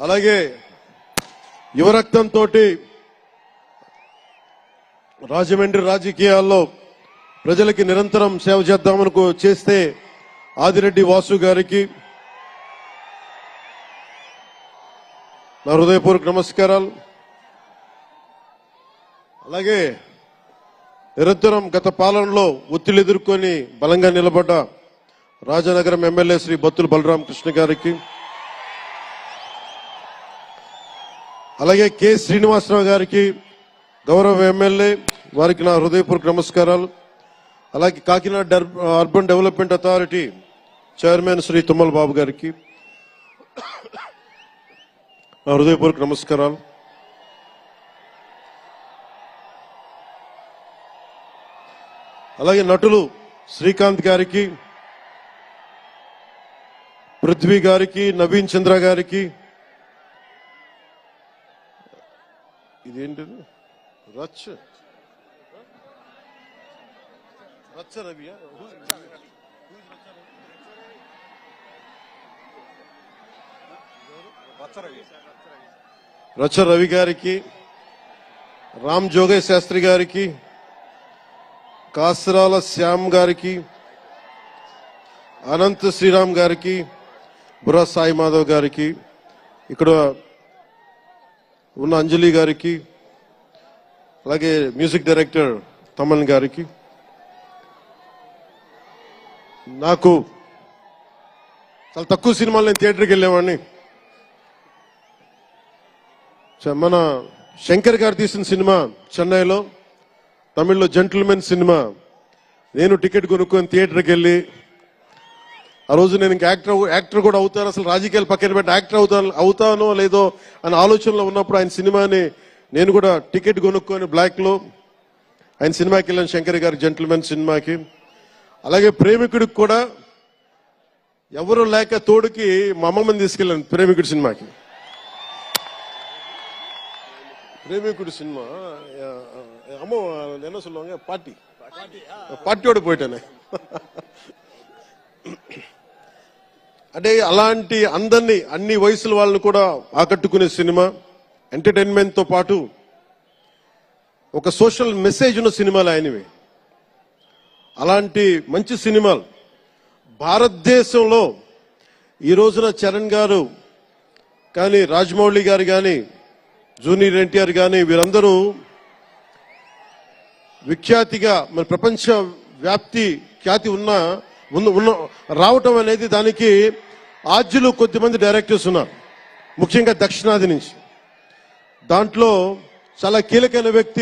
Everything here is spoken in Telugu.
అలాగే యువరక్తంతో రాజమండ్రి రాజకీయాల్లో ప్రజలకి నిరంతరం సేవ చేద్దామని చేస్తే ఆదిరెడ్డి వాసు గారికి నా హృదయపూర్వక నమస్కారాలు. అలాగే నిరంతరం గత పాలనలో ఒత్తిళ్లు ఎదుర్కొని బలంగా నిలబడ్డ రాజనగరం ఎమ్మెల్యే శ్రీ బత్తుల బలరామకృష్ణ గారికి, అలాగే కె శ్రీనివాసరావు గారికి గౌరవ ఎమ్మెల్యే వారికి నా హృదయపూర్వక నమస్కారాలు. అలాగే Kakinada urban development authority chairman Shri Tummala Babu గారికి నా హృదయపూర్వక నమస్కారాలు. అలాగే నటులు శ్రీకాంత్ గారికి, పృథ్వీ గారికి, నవీన్ చంద్ర గారికి, ఇదేంటిది రచ్చ రవి రచ్చ రవి గారికి, రామ్ జోగయ్య శాస్త్రి గారికి, కాసరాల శ్యామ్ గారికి, అనంత్ శ్రీరామ్ గారికి, బుర్రా సాయి మాధవ్ గారికి, ఇక్కడ ఉన్న అంజలి గారికి, అలాగే మ్యూజిక్ డైరెక్టర్ తమన్ గారికి, నాకు చాలా తక్కువ సినిమాలు నేను థియేటర్కి వెళ్ళేవాడిని. మన శంకర్ గారు తీసిన సినిమా చెన్నైలో, తమిళ్లో జెంటిల్మెన్ సినిమా, నేను టికెట్ కొనుక్కొని థియేటర్కి వెళ్ళి ఆ రోజు నేను ఇంకా యాక్టర్ కూడా అవుతాను, అసలు రాజకీయాలు పక్కన పెట్టి యాక్టర్ అవుతానో లేదో అనే ఆలోచనలో ఉన్నప్పుడు ఆయన సినిమాని నేను కూడా టికెట్ కొనుక్కొని బ్లాక్ లో ఆయన సినిమాకి వెళ్ళాను, శంకర్ గారి జెంటిల్మెన్ సినిమాకి. అలాగే ప్రేమికుడికి కూడా ఎవరు లేక తోడుకి మా అమ్మమ్మని తీసుకెళ్ళాను ప్రేమికుడి సినిమాకి. ప్రేమికుడి సినిమా అమ్మ என்ன சொல்லுவாங்க పార్టీயோட పోయిటానే. అంటే అలాంటి అందరినీ అన్ని వయసుల వాళ్ళని కూడా ఆకట్టుకునే సినిమా, ఎంటర్టైన్మెంట్ తో పాటు ఒక సోషల్ మెసేజ్ ఉన్న సినిమాలు ఆయనవి. అలాంటి మంచి సినిమాలు భారతదేశంలో ఈ రోజున చరణ్ గారు కానీ, రాజమౌళి గారు కానీ, జూనియర్ ఎన్టీఆర్ కానీ వీరందరూ విఖ్యాతిగా మన ప్రపంచ ఖ్యాతి ఉన్న రావటం అనేది దానికి ఆద్యులు కొద్దిమంది డైరెక్టర్స్ ఉన్నారు, ముఖ్యంగా దక్షిణాది నుంచి. దాంట్లో చాలా కీలకమైన వ్యక్తి